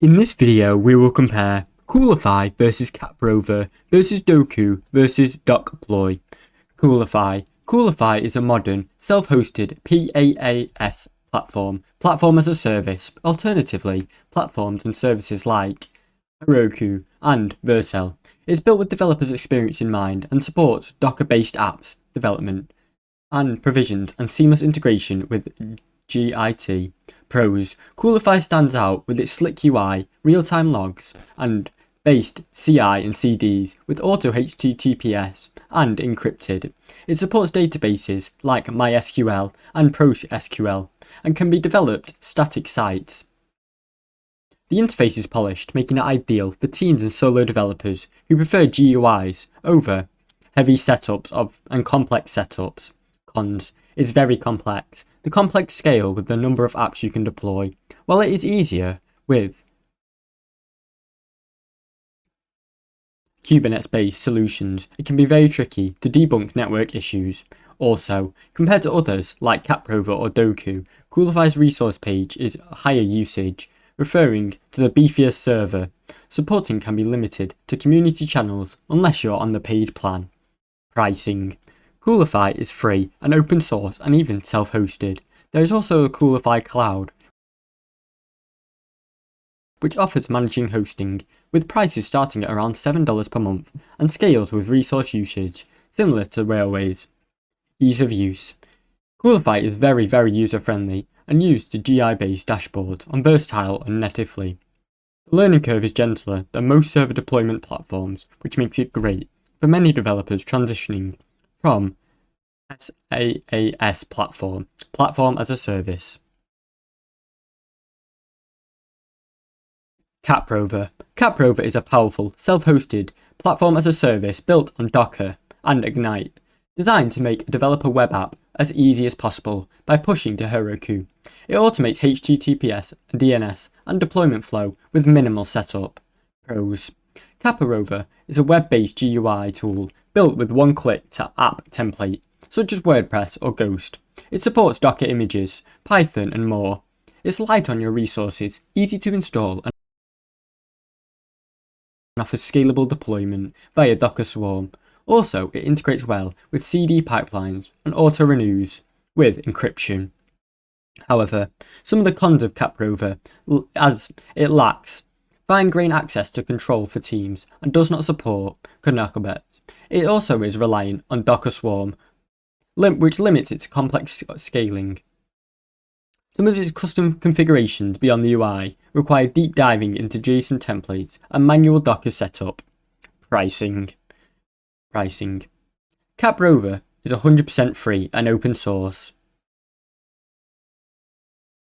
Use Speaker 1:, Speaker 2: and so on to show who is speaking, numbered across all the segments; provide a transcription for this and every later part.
Speaker 1: In this video, we will compare Coolify versus CapRover versus Dokku versus Dokploy. Coolify. Coolify is a modern, self-hosted PaaS platform as a service. Alternatively, platforms and services like Heroku and Vercel is built with developers' experience in mind and supports Docker-based apps development and provisions and seamless integration with Git. Pros. Coolify stands out with its slick UI, real-time logs, and based CI and CDs with auto HTTPS and encrypted. It supports databases like MySQL and PostgreSQL and can be developed static sites. The interface is polished, making it ideal for teams and solo developers who prefer GUIs over heavy setups and complex setups. Cons. Is very complex. The complex scale with the number of apps you can deploy. While it is easier with Kubernetes-based solutions, it can be very tricky to debunk network issues. Also, compared to others like CapRover or Dokku, Coolify's resource page is higher usage, referring to the beefier server. Supporting can be limited to community channels unless you're on the paid plan. Pricing. Coolify is free and open source and even self-hosted. There is also a Coolify Cloud, which offers managing hosting, with prices starting at around $7 per month and scales with resource usage, similar to railways. Ease of use. Coolify is very user-friendly and used to GI-based dashboards on versatile and natively. The learning curve is gentler than most server deployment platforms, which makes it great for many developers transitioning from SaaS platform as a service. CapRover. CapRover is a powerful, self-hosted platform as a service built on Docker and Ignite, designed to make a developer web app as easy as possible by pushing to Heroku. It automates HTTPS, DNS, and deployment flow with minimal setup. Pros. CapRover is a web-based GUI tool built with one-click to app template, such as WordPress or Ghost. It supports Docker images, Python, and more. It's light on your resources, easy to install, and offers scalable deployment via Docker Swarm. Also, it integrates well with CD pipelines and auto-renews with encryption. However, some of the cons of CapRover, as it lacks fine-grained access to control for teams and does not support Kubernetes. It also is reliant on Docker Swarm, which limits its complex scaling. Some of its custom configurations beyond the UI require deep diving into JSON templates and manual Docker setup. Pricing. CapRover is 100% free and open source.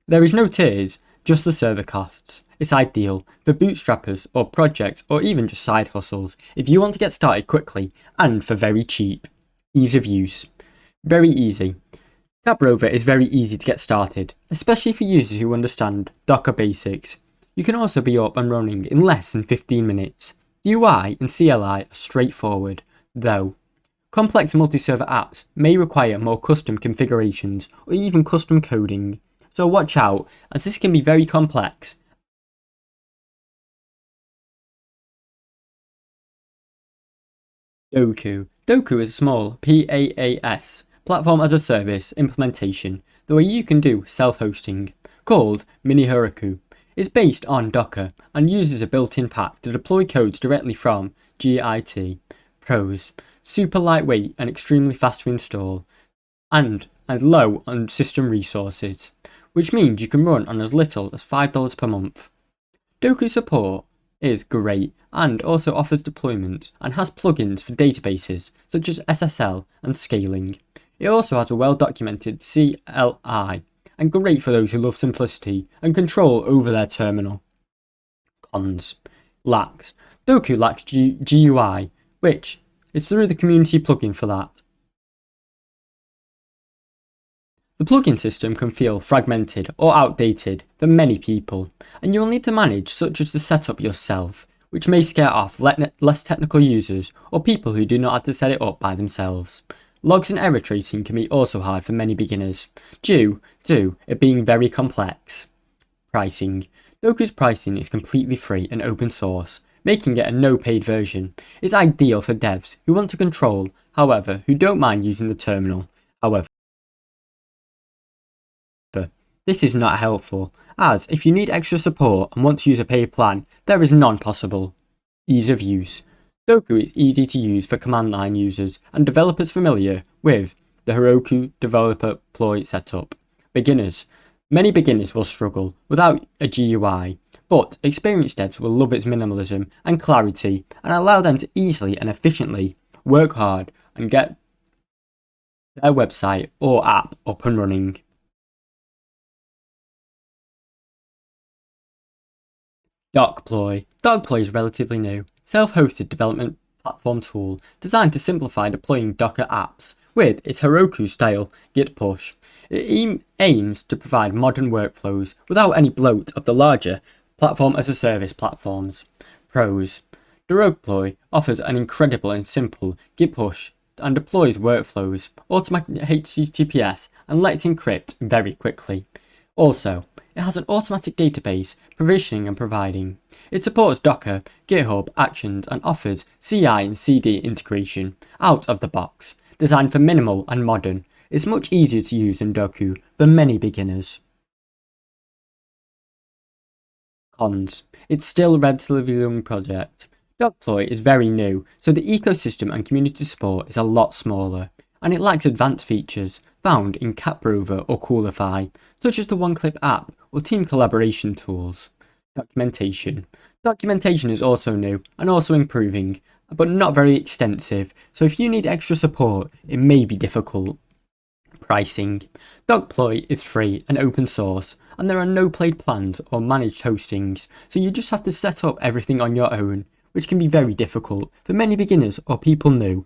Speaker 1: There is no tiers, just the server costs. It's ideal for bootstrappers or projects or even just side hustles if you want to get started quickly and for very cheap. Ease of use. Very easy. CapRover is very easy to get started, especially for users who understand Docker basics. You can also be up and running in less than 15 minutes. UI and CLI are straightforward, though complex multi-server apps may require more custom configurations or even custom coding, so watch out as this can be very complex. Dokku. Dokku is a small PaaS platform as a service implementation, the way you can do self-hosting, called Mini Heroku. It's based on Docker and uses a built-in pack to deploy codes directly from Git. Pros. Super lightweight and extremely fast to install, and low on system resources, which means you can run on as little as $5 per month. Dokku support is great and also offers deployment and has plugins for databases such as SSL and scaling. It also has a well-documented CLI and great for those who love simplicity and control over their terminal. Cons. Lacks. Dokku lacks GUI, which is through the community plugin for that. The plugin system can feel fragmented or outdated for many people, and you will need to manage such as the setup yourself, which may scare off less technical users or people who do not have to set it up by themselves. Logs and error tracing can be also hard for many beginners, due to it being very complex. Pricing. Dokku's pricing is completely free and open source, making it a no-paid version. It's ideal for devs who want to control, however, who don't mind using the terminal. However, this is not helpful, as if you need extra support and want to use a paid plan, there is none possible. Ease of use. Dokku is easy to use for command line users and developers familiar with the Heroku Dokploy setup. Beginners. Many beginners will struggle without a GUI, but experienced devs will love its minimalism and clarity and allow them to easily and efficiently work hard and get their website or app up and running. Dokploy. Dokploy is relatively new, self-hosted development platform tool designed to simplify deploying Docker apps with its Heroku-style Git push. It aims to provide modern workflows without any bloat of the larger platform-as-a-service platforms. Pros. Dokploy offers an incredible and simple Git push and deploys workflows, automatic HTTPS, and lets encrypt very quickly. Also, it has an automatic database, provisioning and providing. It supports Docker, GitHub Actions and offers CI and CD integration out of the box. Designed for minimal and modern, it's much easier to use than Dokku for many beginners. Cons. It's still a relatively young project. Dokploy is very new, so the ecosystem and community support is a lot smaller, and it lacks advanced features found in CapRover or Coolify, such as the one-click app or team collaboration tools. Documentation. Documentation is also new and also improving, but not very extensive, so if you need extra support, it may be difficult. Pricing. Dokploy is free and open source, and there are no paid plans or managed hostings, so you just have to set up everything on your own, which can be very difficult for many beginners or people new.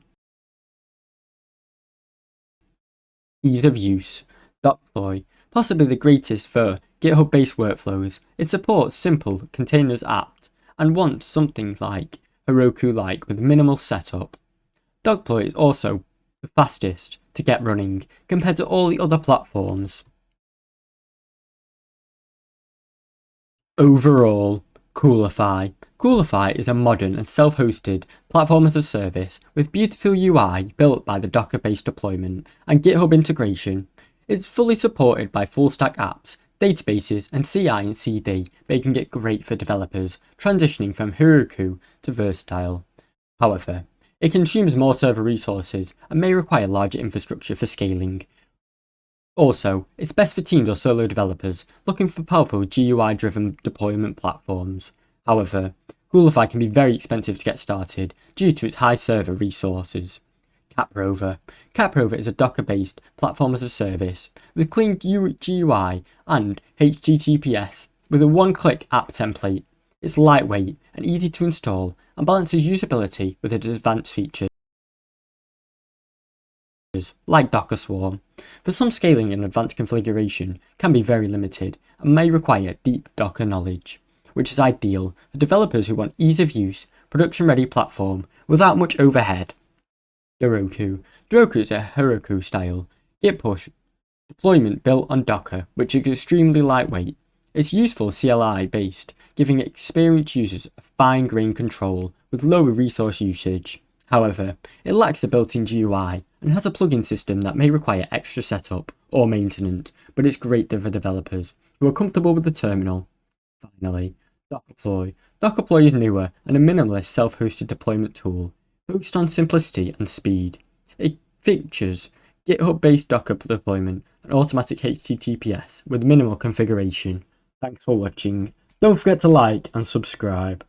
Speaker 1: Ease of use. Dokploy, possibly the greatest for GitHub-based workflows. It supports simple containers apps and wants something like Heroku-like with minimal setup. Dokploy is also the fastest to get running compared to all the other platforms. Overall, Coolify. Coolify is a modern and self-hosted platform as a service with beautiful UI built by the Docker-based deployment and GitHub integration. It's fully supported by full-stack apps, databases and CI and CD, making it great for developers transitioning from Heroku to Versatile. However, it consumes more server resources and may require larger infrastructure for scaling. Also, it's best for teams or solo developers looking for powerful GUI-driven deployment platforms. However, Coolify can be very expensive to get started due to its high server resources. CapRover. CapRover is a Docker-based platform as a service with clean GUI and HTTPS with a one-click app template. It's lightweight and easy to install and balances usability with its advanced features like Docker Swarm. For some, scaling and advanced configuration can be very limited and may require deep Docker knowledge, which is ideal for developers who want ease of use, production-ready platform without much overhead. Dokku. Dokku is a Heroku-style Git push deployment built on Docker, which is extremely lightweight. It's useful CLI-based, giving experienced users a fine-grained control with lower resource usage. However, it lacks the built-in GUI and has a plugin system that may require extra setup or maintenance, but it's great for developers who are comfortable with the terminal. Finally, Dokploy. Dokploy is newer and a minimalist self-hosted deployment tool focused on simplicity and speed. It features GitHub-based Docker deployment and automatic HTTPS with minimal configuration. Thanks for watching. Don't forget to like and subscribe.